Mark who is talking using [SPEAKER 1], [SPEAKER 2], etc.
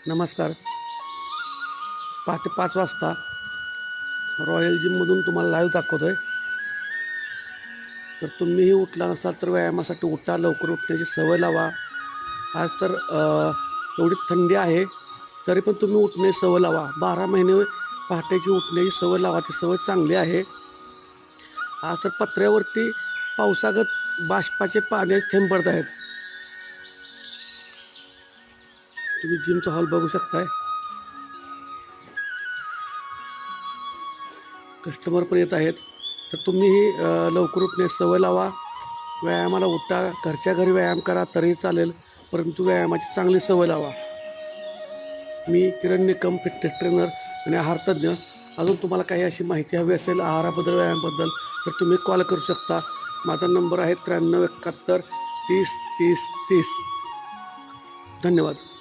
[SPEAKER 1] नमस्कार. पहाटे 5 वाजता रॉयल जिममधून तुम्हाला लाईव्ह दाखवतो आहे. तर तुम्हीही उठला नसाल तर व्यायामासाठी उठा, लवकर उठण्याची सवय लावा. आज तर एवढी थंडी आहे, तरी पण तुम्ही उठण्याची सवय लावा. 12 महिने पहाटेची उठण्याची सवय लावा, ती सवय चांगली आहे. आज तर पत्र्यावरती पावसागत बाष्पाचे पाण्याचे थेंब पडत आहेत. तुम्ही जिमचा हॉल बघू शकताय. कस्टमर पण येत आहेत. तर तुम्हीही लवकर उठण्याची सवय लावा. व्यायामाला उठा. घरच्या घरी व्यायाम करा तरीही चालेल, परंतु व्यायामाची चांगली सवय लावा. मी किरण निकम, फिटनेस ट्रेनर आणि आहारतज्ञ. अजून तुम्हाला काही अशी माहिती हवी असेल आहाराबद्दल, व्यायामाबद्दल, तर तुम्ही कॉल करू शकता. माझा नंबर आहे 93 71 30 30 30. धन्यवाद.